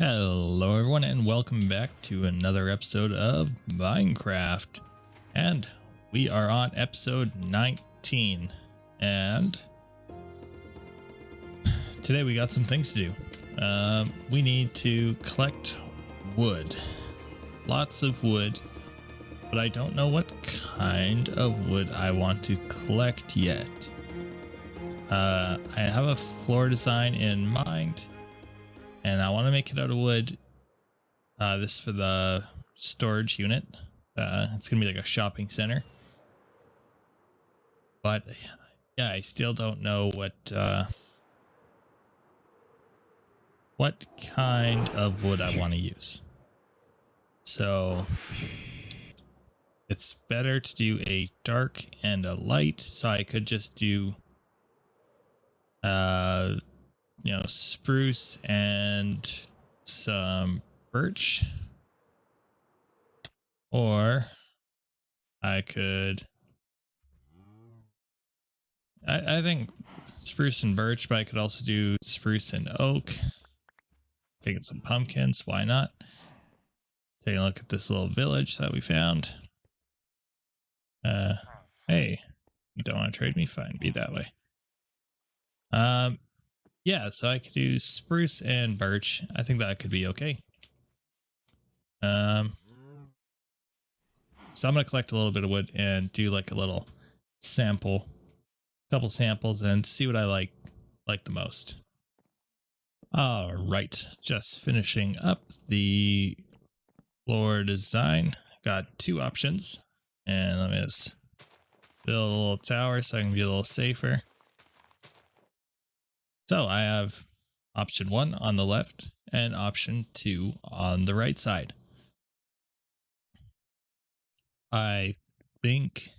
Hello everyone and welcome back to another episode of Minecraft. And we are on episode 19. And today we got some things to do. We need to collect wood. Lots of wood. But I don't know what kind of wood I want to collect yet. I have a floor design in mind. And I want to make it out of wood. This is for the storage unit. It's going to be like a shopping center. But yeah, I still don't know what kind of wood I want to use. So it's better to do a dark and a light. So I could just do spruce and some birch, or I could I think spruce and birch, but I could also do spruce and oak. Taking some pumpkins, why not? Taking a look at this little village that we found. Hey, you don't want to trade me? Fine, be that way. Yeah, so I could do spruce and birch. I think that could be okay. So I'm going to collect a little bit of wood and do like a little couple samples and see what I like the most. All right, just finishing up the floor design. Got two options, and let me just build a little tower so I can be a little safer. So I have option 1 on the left and option 2 on the right side. I think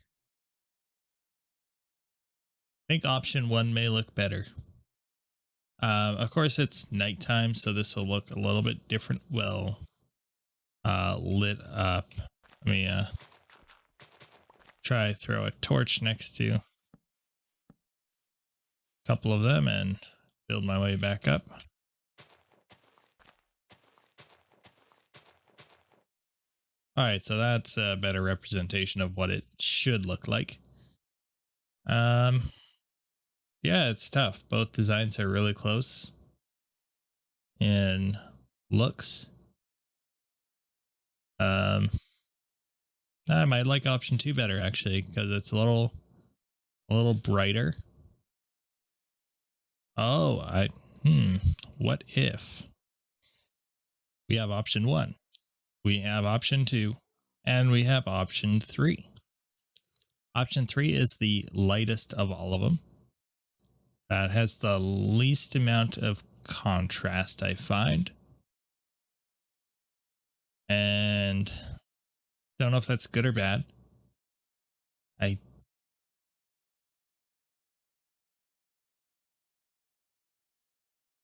option 1 may look better. Of course it's nighttime, so this will look a little bit different. Well, lit up. Let me try throw a torch next to a couple of them and build my way back up. All right, so that's a better representation of what it should look like. Yeah, it's tough. Both designs are really close in looks. I might like option 2 better actually, because it's a little brighter. Oh, what if we have option 1, we have option 2, and we have option 3. Option 3 is the lightest of all of them. That has the least amount of contrast, I find. And don't know if that's good or bad.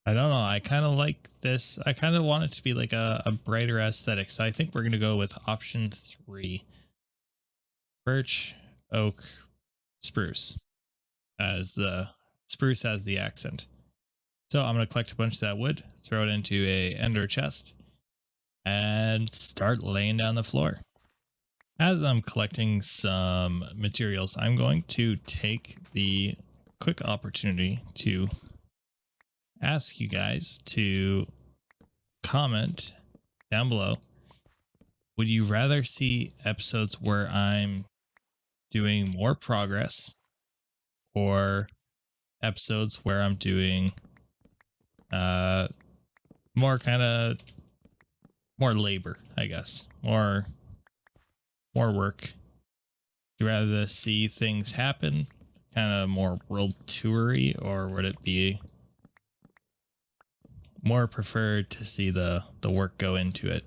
I don't know. I kind of like this. I kind of want it to be like a brighter aesthetic. So I think we're going to go with option 3. Birch, oak, spruce. As the spruce as the accent. So I'm going to collect a bunch of that wood, throw it into a ender chest, and start laying down the floor. As I'm collecting some materials, I'm going to take the quick opportunity to ask you guys to comment down below. Would you rather see episodes where I'm doing more progress, or episodes where I'm doing more labor, I guess, more work? Would you rather see things happen, kind of more world toury, or would it be more preferred to see the work go into it?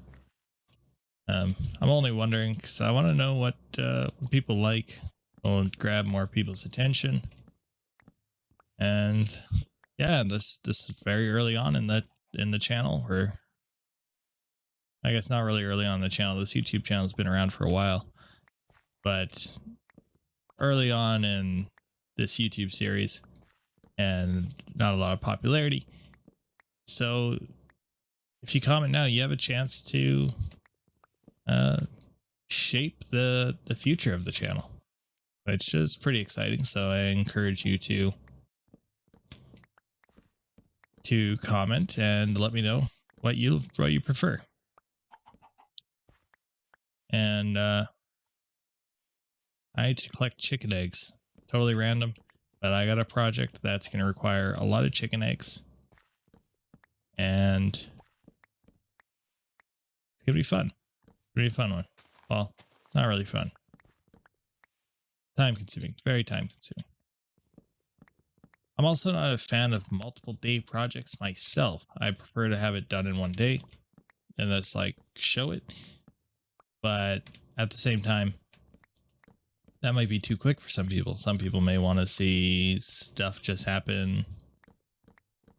I'm only wondering because I want to know what people like. Will grab more people's attention. And yeah, this is very early on in the channel, or I guess not really early on in the channel. This YouTube channel has been around for a while, but early on in this YouTube series and not a lot of popularity. So if you comment now, you have a chance to shape the future of the channel, which is pretty exciting. So I encourage you to comment and let me know what you prefer. And I need to collect chicken eggs. Totally random, but I got a project that's going to require a lot of chicken eggs, and it's gonna be fun. It's gonna be a fun one. Well, not really fun. Time consuming, very time consuming. I'm also not a fan of multiple day projects myself. I prefer to have it done in one day and that's like show it. But at the same time, that might be too quick for some people. Some people may want to see stuff just happen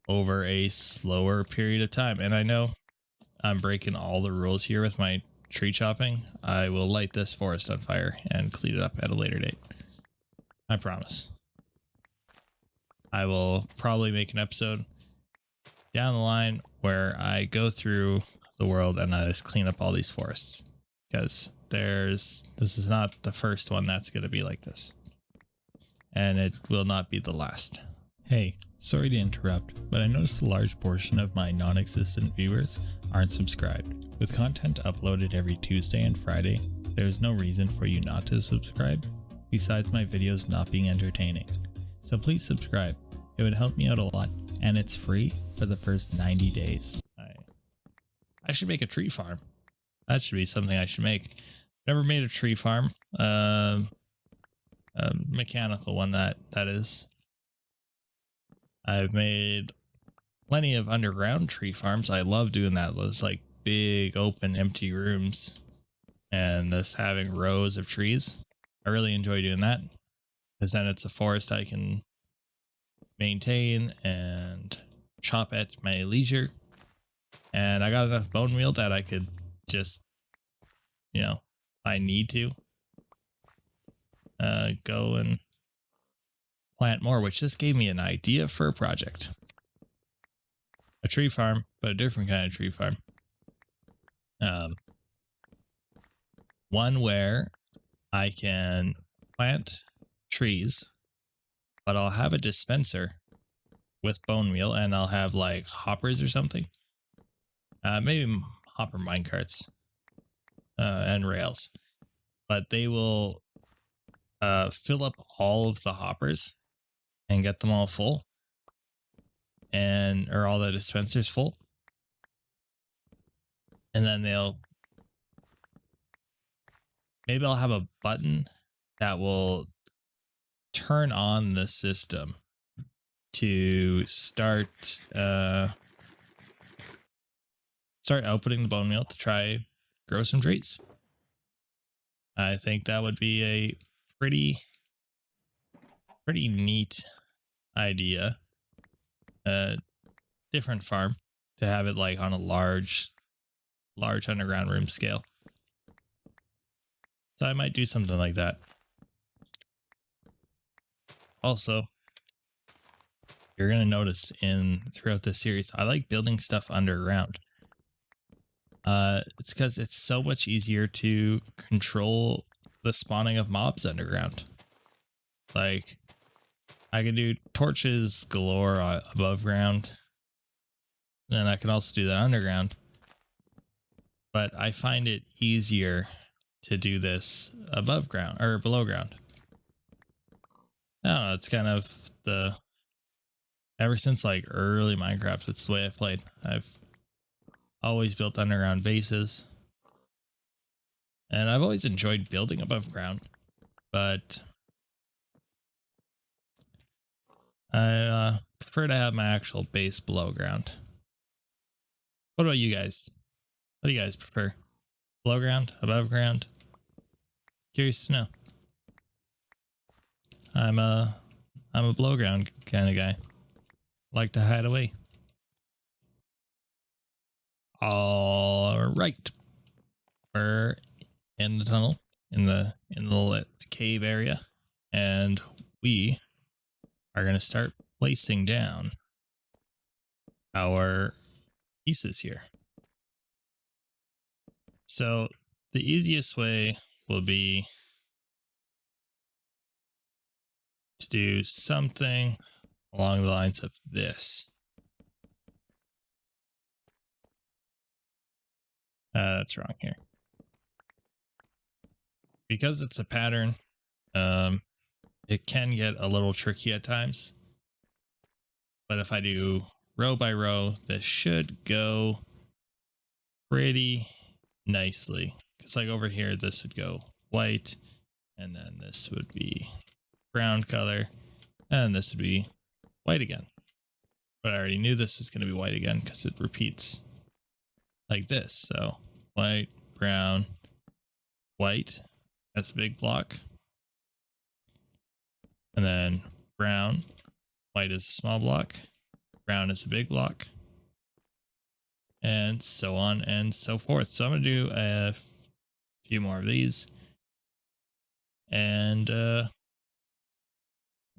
over a slower period of time. And I know I'm breaking all the rules here with my tree chopping. I will light this forest on fire and clean it up at a later date. I promise. I will probably make an episode down the line where I go through the world and I just clean up all these forests, because this is not the first one that's going to be like this, and it will not be the last. Hey, sorry to interrupt, but I noticed a large portion of my non-existent viewers aren't subscribed. With content uploaded every Tuesday and Friday, there is no reason for you not to subscribe, besides my videos not being entertaining. So please subscribe. It would help me out a lot, and it's free for the first 90 days. I should make a tree farm. That should be something I should make. Never made a tree farm. A mechanical one, that is. I've made plenty of underground tree farms. I love doing that. Those like big open empty rooms and this having rows of trees. I really enjoy doing that, because then it's a forest I can maintain and chop at my leisure. And I got enough bone meal that I could just, if I need to, go and plant more, which just gave me an idea for a project. A tree farm, but a different kind of tree farm. One where I can plant trees, but I'll have a dispenser with bone meal, and I'll have like hoppers or something. Maybe hopper minecarts and rails, but they will fill up all of the hoppers and get them all full, or all the dispensers full, and then maybe I'll have a button that will turn on the system to start outputting the bone meal to try grow some trees. I think that would be a pretty neat idea. Different farm to have it like on a large underground room scale. So I might do something like that. Also, you're going to notice throughout this series, I like building stuff underground. It's because it's so much easier to control the spawning of mobs underground. Like, I can do torches galore above ground, and I can also do that underground. But I find it easier to do this above ground or below ground. I don't know, it's kind of ever since like early Minecraft, it's the way I've played. I've always built underground bases, and I've always enjoyed building above ground, but I prefer to have my actual base below ground. What about you guys? What do you guys prefer? Below ground? Above ground? Curious to know. I'm a below ground kind of guy. Like to hide away. All right. We're in the tunnel, in the little cave area, and we are going to start placing down our pieces here. So the easiest way will be to do something along the lines of this. That's wrong here. Because it's a pattern, it can get a little tricky at times. But if I do row by row, this should go pretty nicely. Because like over here, this would go white, and then this would be brown color, and this would be white again. But I already knew this was going to be white again because it repeats like this. So white, brown, white, that's a big block. And then brown, white is a small block, brown is a big block, and so on and so forth. So I'm going to do a few more of these, and I'll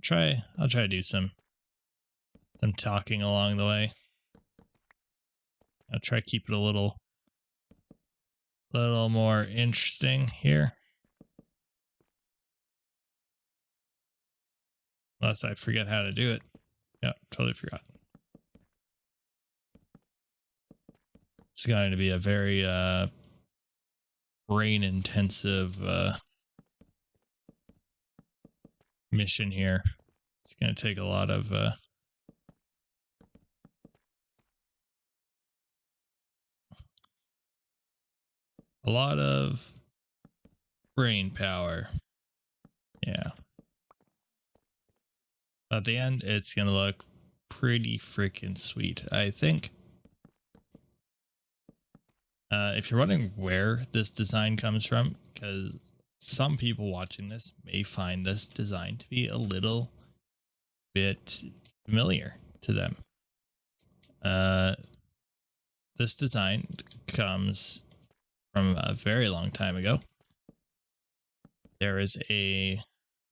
try to do some talking along the way. I'll try to keep it a little more interesting here. Unless I forget how to do it. Yep, totally forgot. It's going to be a very brain intensive mission here. It's going to take a lot of brain power. Yeah. At the end, it's going to look pretty freaking sweet, I think. If you're wondering where this design comes from, because some people watching this may find this design to be a little bit familiar to them. This design comes from a very long time ago. There is a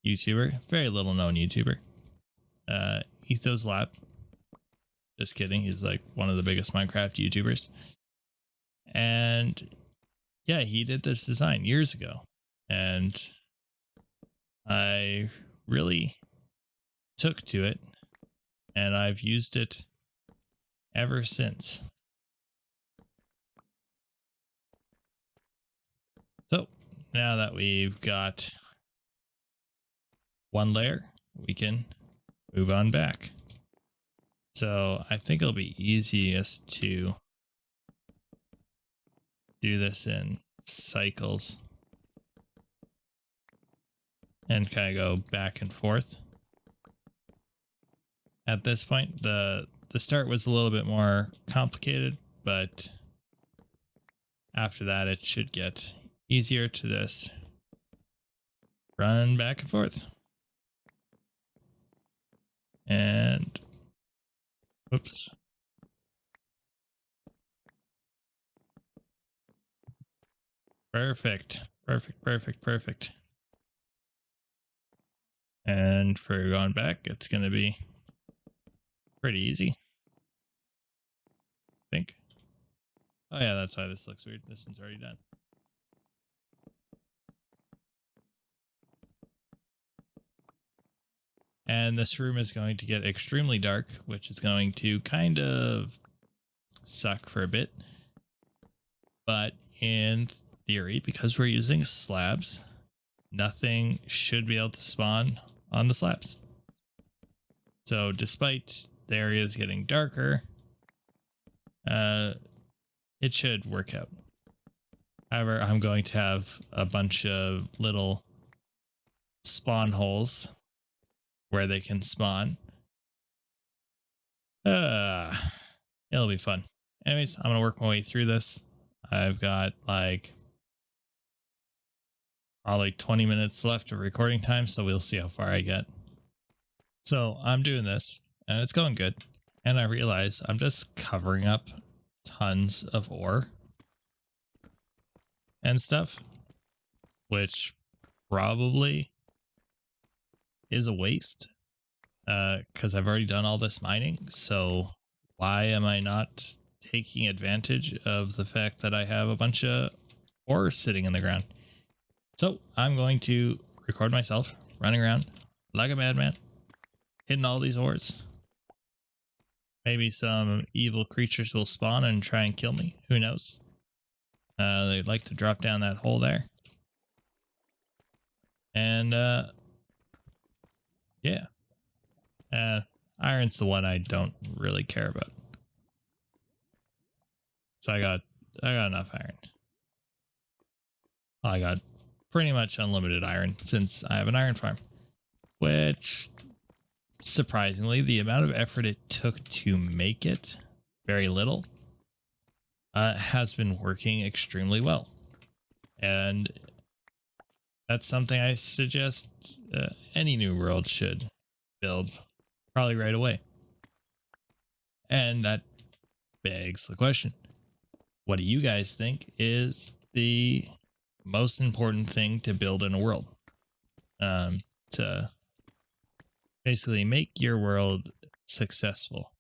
YouTuber, very little known YouTuber, Ethos Lab. Just kidding, he's like one of the biggest Minecraft YouTubers. And yeah, he did this design years ago, and I really took to it, and I've used it ever since. So now that we've got one layer, we can move on back. So I think it'll be easiest to do this in cycles and kind of go back and forth. At this point, the start was a little bit more complicated, but after that it should get easier to just run back and forth. And oops. Perfect. And for going back, it's going to be pretty easy, I think. Oh yeah, that's why this looks weird. This one's already done. And this room is going to get extremely dark, which is going to kind of suck for a bit. But in theory, because we're using slabs, nothing should be able to spawn on the slabs. So despite the areas getting darker, it should work out. However, I'm going to have a bunch of little spawn holes where they can spawn. It'll be fun. Anyways, I'm gonna work my way through this. I've got like probably 20 minutes left of recording time, so we'll see how far I get. So I'm doing this and it's going good, and I realize I'm just covering up tons of ore and stuff, which probably is a waste, because I've already done all this mining. So why am I not taking advantage of the fact that I have a bunch of or sitting in the ground. So I'm going to record myself running around like a madman, hitting all these ores. Maybe some evil creatures will spawn and try and kill me. Who knows? They'd like to drop down that hole there. And yeah. Iron's the one I don't really care about. So I got enough iron. I got pretty much unlimited iron since I have an iron farm, which surprisingly, the amount of effort it took to make it, very little, has been working extremely well. And that's something I suggest any new world should build probably right away. And that begs the question, what do you guys think is the most important thing to build in a world? To basically make your world successful.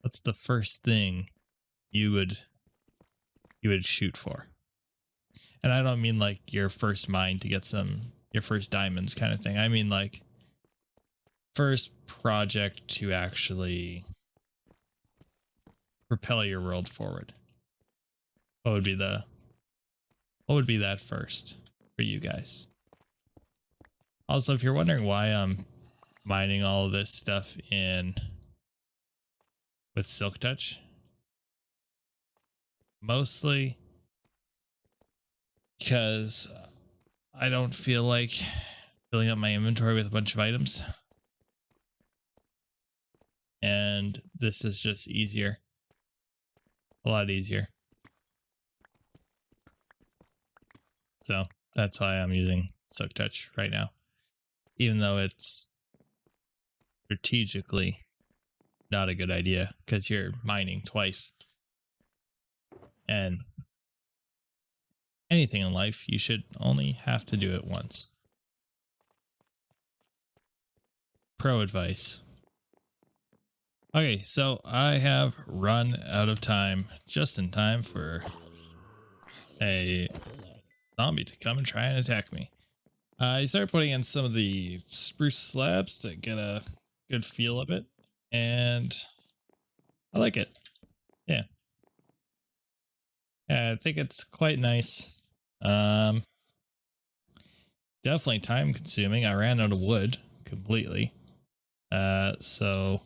What's the first thing you would shoot for? And I don't mean like your first mine to get your first diamonds kind of thing. I mean like first project to actually propel your world forward. What would be that first for you guys? Also, if you're wondering why I'm mining all of this stuff with Silk Touch, mostly because I don't feel like filling up my inventory with a bunch of items. And this is just easier. A lot easier. So that's why I'm using Silk Touch right now. Even though it's strategically not a good idea because you're mining twice. And anything in life, you should only have to do it once. Pro advice. Okay, so I have run out of time just in time for a zombie to come and try and attack me. I started putting in some of the spruce slabs to get a good feel of it, and I like it. Yeah. I think it's quite nice. Definitely time consuming. I ran out of wood completely. So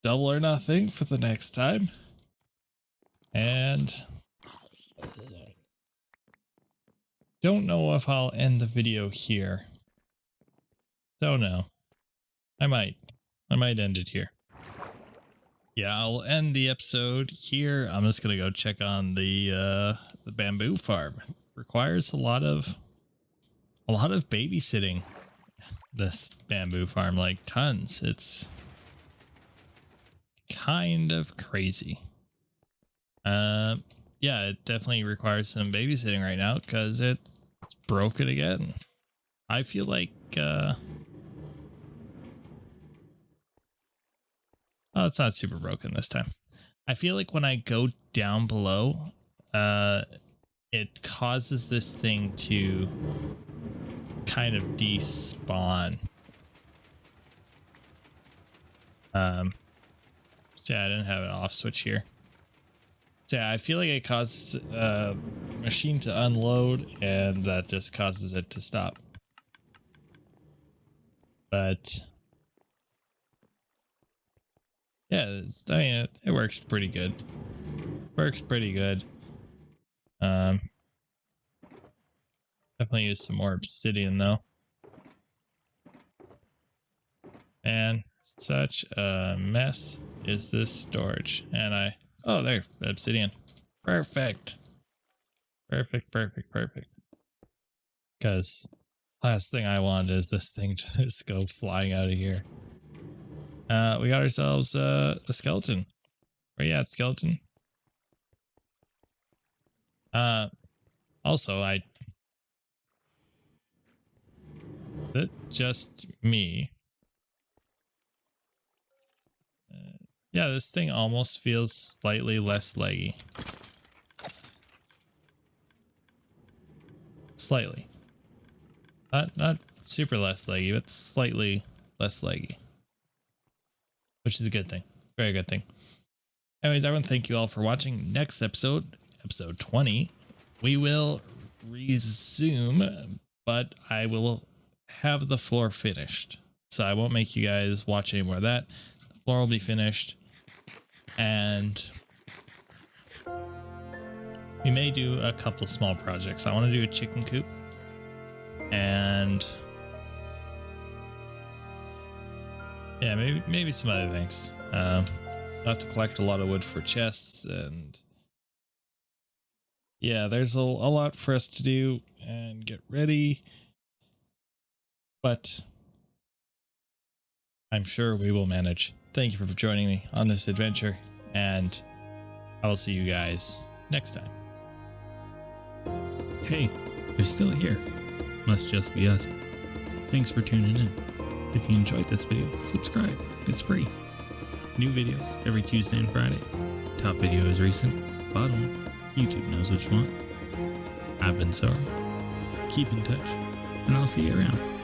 double or nothing for the next time. And don't know if I'll end the video here. Don't know. I might end it here. Yeah, I'll end the episode here. I'm just gonna go check on the bamboo farm. It requires a lot of babysitting. This bamboo farm, like tons. It's kind of crazy. Yeah, it definitely requires some babysitting right now because it's broken again. I feel like oh, it's not super broken this time. I feel like when I go down below, it causes this thing to kind of despawn. So yeah, I didn't have an off switch here. So yeah, I feel like it causes machine to unload, and that just causes it to stop. But yeah, I mean, it works pretty good. Works pretty good. Definitely use some more obsidian though. And such a mess is this storage. And oh, there, obsidian. Perfect. Perfect. Because last thing I want is this thing to just go flying out of here. We got ourselves a skeleton. Where you at, skeleton? Also, just me. Yeah, this thing almost feels slightly less leggy. Slightly. Not super less leggy, but slightly less leggy. Which is a good thing. Very good thing. Anyways, everyone, thank you all for watching. Next episode, episode 20, we will resume, but I will have the floor finished. So I won't make you guys watch any more of that. The floor will be finished. And we may do a couple small projects. I want to do a chicken coop. And yeah, maybe some other things. I'll have to collect a lot of wood for chests, and yeah, there's a lot for us to do and get ready, but I'm sure we will manage. Thank you for joining me on this adventure, and I will see you guys next time. Hey, you're still here. Must just be us. Thanks for tuning in. If you enjoyed this video, subscribe. It's free. New videos every Tuesday and Friday. Top video is recent. Bottom one, YouTube knows what you want. I've been Sorrow. Keep in touch, and I'll see you around.